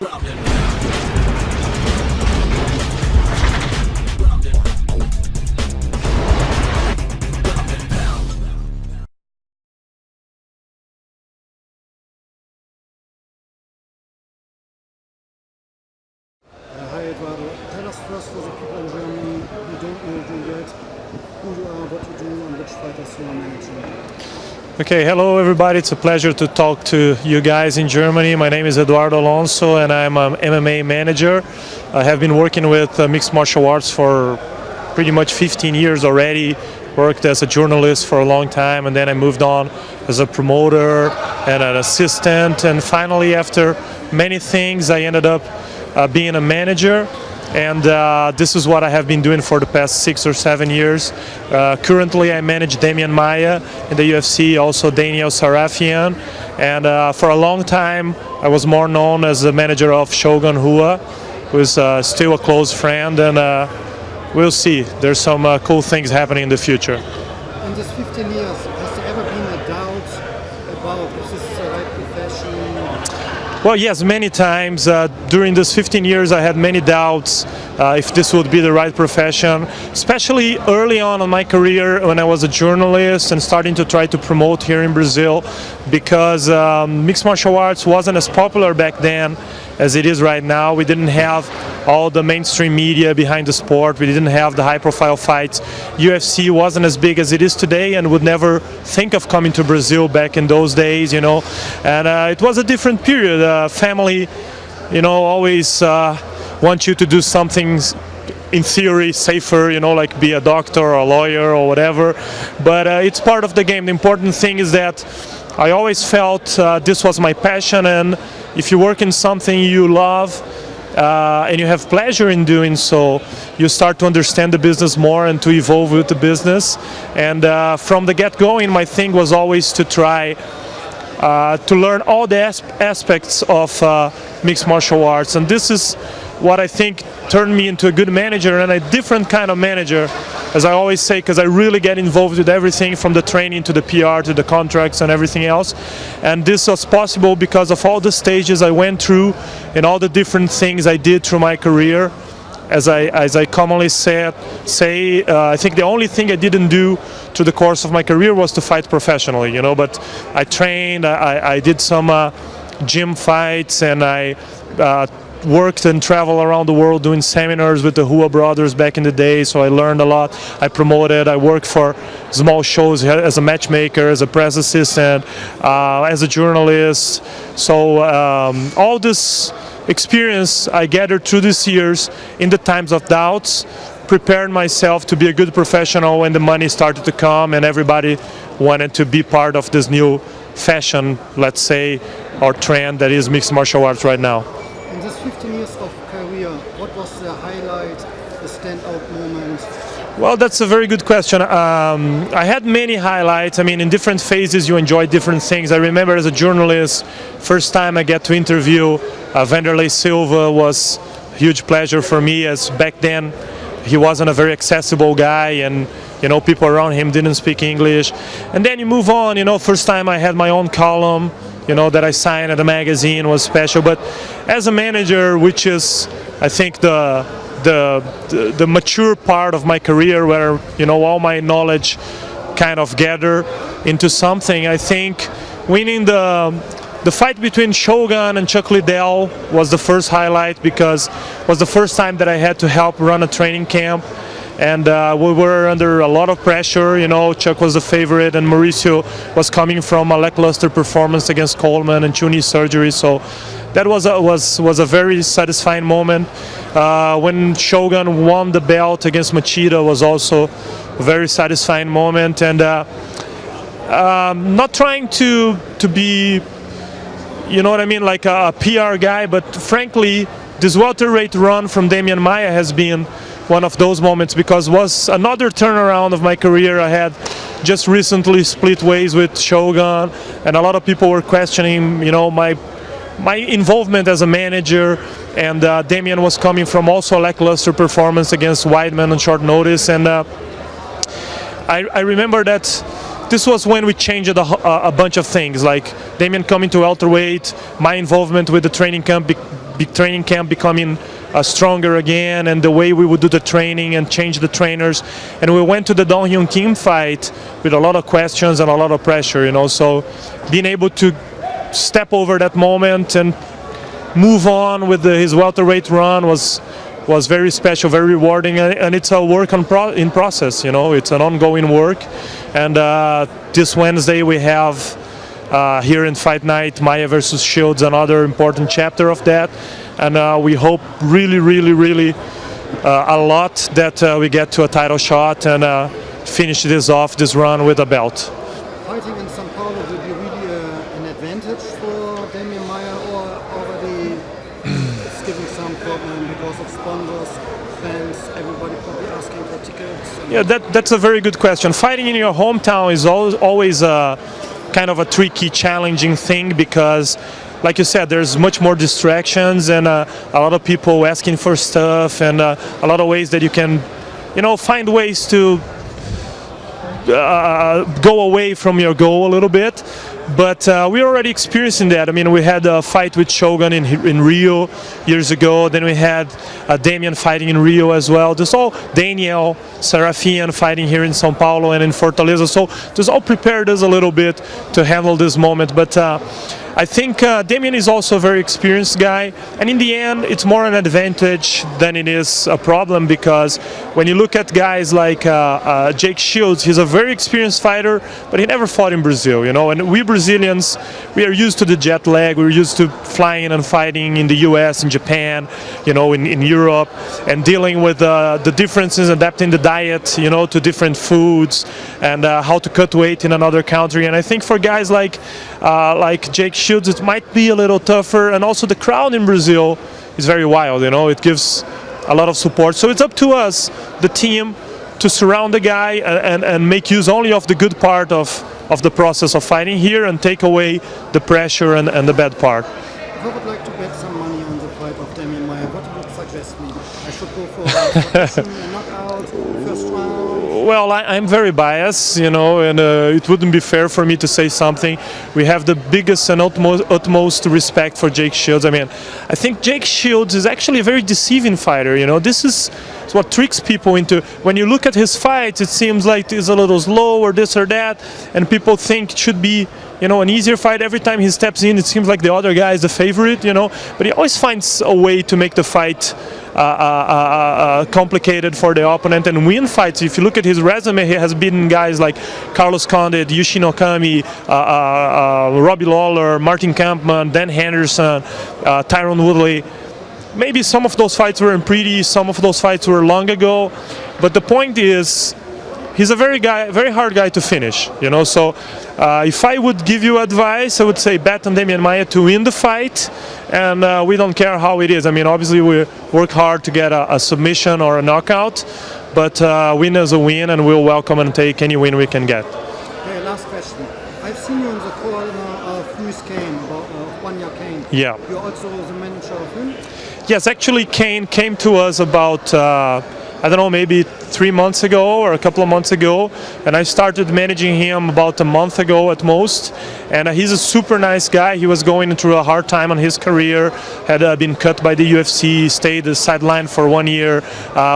Hi Eduardo, tell us first for the people in Germany who don't know you yet, who you are, what you do, and which fighters you are managing. Okay, hello everybody, it's a pleasure to talk to you guys in Germany. My name is Eduardo Alonso and I'm an MMA manager. I have been working with mixed martial arts for pretty much 15 years already. Worked as a journalist for a long time, and then I moved on as a promoter and an assistant, and finally after many things I ended up being a manager, and this is what I have been doing for the past 6 or 7 years. Currently I manage Maia in the UFC, also Daniel Sarafian, and for a long time I was more known as the manager of Shogun Rua, who is still a close friend, and we'll see. There's some cool things happening in the future. In this 15 years, has there ever been a doubt about if this is the right profession? Well, yes, many times. During these 15 years I had many doubts if this would be the right profession, especially early on in my career when I was a journalist and starting to try to promote here in Brazil, because mixed martial arts wasn't as popular back then as it is right now. We didn't have all the mainstream media behind the sport. We didn't have the high-profile fights. UFC wasn't as big as it is today and would never think of coming to Brazil back in those days, you know. And it was a different period. Family, you know, always want you to do something in theory safer, you know, like be a doctor or a lawyer or whatever. But it's part of the game. The important thing is that I always felt this was my passion, and if you work in something you love and you have pleasure in doing so, you start to understand the business more and to evolve with the business. And from the get-go, my thing was always to try to learn all the aspects of mixed martial arts, and this is what I think turned me into a good manager and a different kind of manager, as I always say, because I really get involved with everything from the training to the PR to the contracts and everything else. And this was possible because of all the stages I went through and all the different things I did through my career. As I commonly say, I think the only thing I didn't do through the course of my career was to fight professionally, you know, but I trained, I did some gym fights, and I worked and traveled around the world doing seminars with the Rua brothers back in the day, so I learned a lot. I promoted, I worked for small shows as a matchmaker, as a press assistant, as a journalist. So all this experience I gathered through these years in the times of doubts prepared myself to be a good professional when the money started to come and everybody wanted to be part of this new fashion, let's say, or trend that is mixed martial arts right now. In this 15 years of career, what was the highlight, the standout moment? Well, that's a very good question. I had many highlights. I mean, in different phases you enjoy different things. I remember as a journalist, first time I get to interview Vanderlei Silva was a huge pleasure for me, as back then he wasn't a very accessible guy, and you know, people around him didn't speak English. And then you move on, you know, first time I had my own column, you know, that I signed at a magazine, was special. But as a manager, which is, I think, the mature part of my career, where, you know, all my knowledge kind of gather into something, I think winning the fight between Shogun and Chuck Liddell was the first highlight, because it was the first time that I had to help run a training camp. And we were under a lot of pressure, you know. Chuck was the favorite, and Mauricio was coming from a lackluster performance against Coleman and 2 knee surgery. So that was a very satisfying moment. When Shogun won the belt against Machida was also a very satisfying moment. And not trying to be, you know what I mean, like a PR guy, but frankly, this welterweight run from Demian Maia has been one of those moments, because it was another turnaround of my career. I had just recently split ways with Shogun, and a lot of people were questioning, you know, my involvement as a manager, and Demian was coming from also a lackluster performance against Weidman on short notice, and I remember that this was when we changed a bunch of things, like Demian coming to welterweight, my involvement with the training camp big training camp becoming stronger again, and the way we would do the training and change the trainers. And we went to the Dong Hyun Kim fight with a lot of questions and a lot of pressure, you know. So being able to step over that moment and move on with his welterweight run was very special, very rewarding, and it's a work in process, you know. It's an ongoing work. And this Wednesday we have here in Fight Night Maia versus Shields, another important chapter of that, and we hope really a lot that we get to a title shot and finish this run with a belt. Fighting in São Paulo will be really an advantage for Demian Maia, or already it's giving some problem because of sponsors, fans, everybody probably asking for tickets? Yeah, that's a very good question. Fighting in your hometown is always a kind of a tricky, challenging thing, because like you said, there's much more distractions and a lot of people asking for stuff, and a lot of ways that you can, you know, find ways to go away from your goal a little bit. But we're already experiencing that. I mean, we had a fight with Shogun in Rio years ago. Then we had Damian fighting in Rio as well. There's all Daniel Serafian fighting here in São Paulo and in Fortaleza. So this all prepared us a little bit to handle this moment. But I think Damian is also a very experienced guy, and in the end it's more an advantage than it is a problem, because when you look at guys like Jake Shields, he's a very experienced fighter, but he never fought in Brazil, you know. And we Brazilians, we are used to the jet lag, we're used to flying and fighting in the US, in Japan, you know, in Europe, and dealing with the differences, adapting the diet, you know, to different foods, and how to cut weight in another country. And I think for guys like Jake Shields, it might be a little tougher, and also the crowd in Brazil is very wild, you know. It gives a lot of support. So it's up to us, the team, to surround the guy and make use only of the good part of the process of fighting here, and take away the pressure and the bad part. If I would like to bet some money on the fight of Demian Maia, what would you suggest me? I should go for a knockout, first round? Well, I'm very biased, you know, and it wouldn't be fair for me to say something. We have the biggest and utmost respect for Jake Shields. I mean, I think Jake Shields is actually a very deceiving fighter, you know. This is what tricks people into, when you look at his fights, it seems like he's a little slow or this or that, and people think it should be, you know, an easier fight. Every time he steps in, it seems like the other guy is the favorite, you know, but he always finds a way to make the fight complicated for the opponent and win fights. If you look at his resume, he has beaten guys like Carlos Condit, Yushin Okami, Robbie Lawler, Martin Kampmann, Dan Henderson, Tyron Woodley. Maybe some of those fights were pretty, some of those fights were long ago, but the point is, he's a very hard guy to finish, you know. So if I would give you advice, I would say bet on Demian Maia to win the fight, and we don't care how it is. I mean, obviously we work hard to get a submission or a knockout, but win is a win, and we'll welcome and take any win we can get. Okay, last question. I've seen you in the corner of Luis Kane, about Wanya Kane. Yeah. You're also the manager of him? Yes, actually Kane came to us about I don't know, maybe 3 months ago or a couple of months ago, and I started managing him about a month ago at most. And he's a super nice guy. He was going through a hard time on his career, had been cut by the UFC, stayed sidelined for 1 year,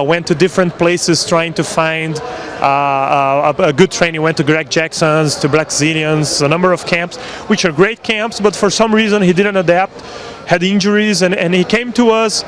went to different places trying to find a good training. Went to Greg Jackson's, to Black Zillions, a number of camps, which are great camps, but for some reason he didn't adapt, had injuries, and he came to us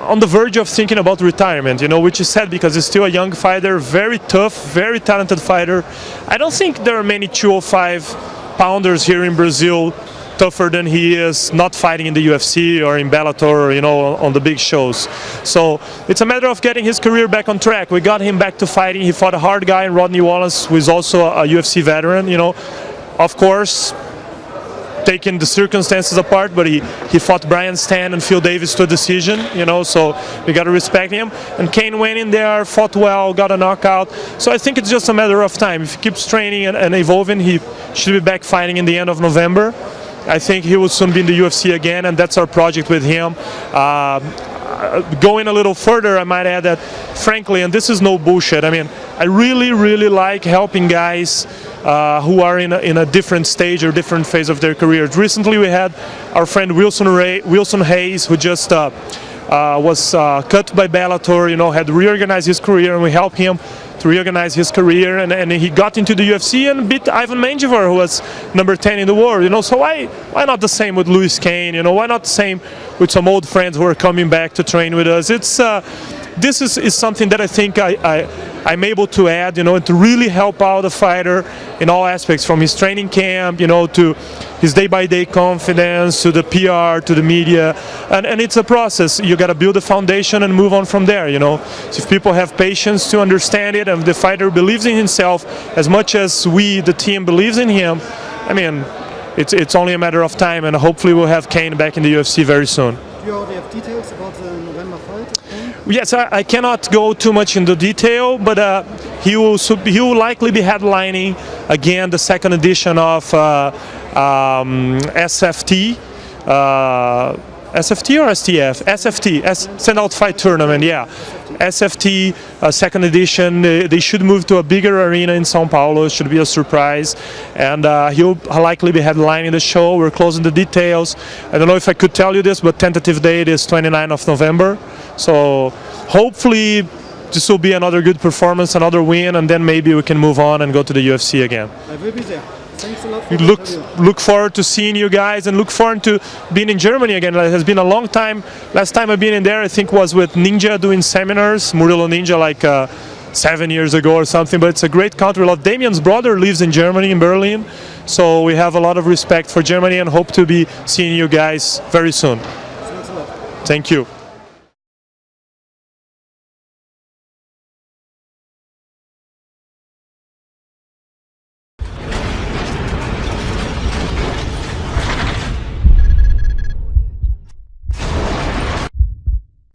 on the verge of thinking about retirement, you know, which is sad because he's still a young fighter, very tough, very talented fighter. I don't think there are many 205 pounders here in Brazil tougher than he is, not fighting in the UFC or in Bellator, or, you know, on the big shows. So it's a matter of getting his career back on track. We got him back to fighting. He fought a hard guy in Rodney Wallace, who is also a UFC veteran, you know. Of course, taking the circumstances apart, but he fought Brian Stan and Phil Davis to a decision, you know, so we got to respect him. And Kane went in there, fought well, got a knockout. So I think it's just a matter of time. If he keeps training and evolving, he should be back fighting in the end of November. I think he will soon be in the UFC again, and that's our project with him. Going a little further, I might add that, frankly, and this is no bullshit, I mean, I really like helping guys who are in a different stage or different phase of their careers. Recently we had our friend Wilson Hayes, who just was cut by Bellator, you know, had reorganized his career, and we helped him to reorganize his career, and he got into the UFC and beat Ivan Menjivar, who was number 10 in the world, you know. So why not the same with Louis Kane, you know? Why not the same with some old friends who are coming back to train with us? It's this is something that I think I'm able to add, you know, and to really help out the fighter in all aspects, from his training camp, you know, to his day-by-day confidence, to the PR, to the media, and it's a process. You got to build a foundation and move on from there, you know. So if people have patience to understand it, and the fighter believes in himself as much as we, the team, believes in him, I mean, it's only a matter of time, and hopefully we'll have Kane back in the UFC very soon. Do you already have details about the November fight? Yes, I cannot go too much into detail, but he will likely be headlining again the second edition of SFT. SFT or STF? SFT, Standout Fight Tournament, yeah. SFT, second edition. They should move to a bigger arena in São Paulo. It should be a surprise. And he'll likely be headlining the show. We're closing the details. I don't know if I could tell you this, but tentative date is 29th of November. So hopefully this will be another good performance, another win, and then maybe we can move on and go to the UFC again. I will be there. Thanks a lot for look forward to seeing you guys, and look forward to being in Germany again. It has been a long time. Last time I've been in there, I think, was with Ninja doing seminars, Murilo Ninja, like 7 years ago or something. But it's a great country. Damian's brother lives in Germany, in Berlin. So we have a lot of respect for Germany and hope to be seeing you guys very soon. Thanks a lot. Thank you.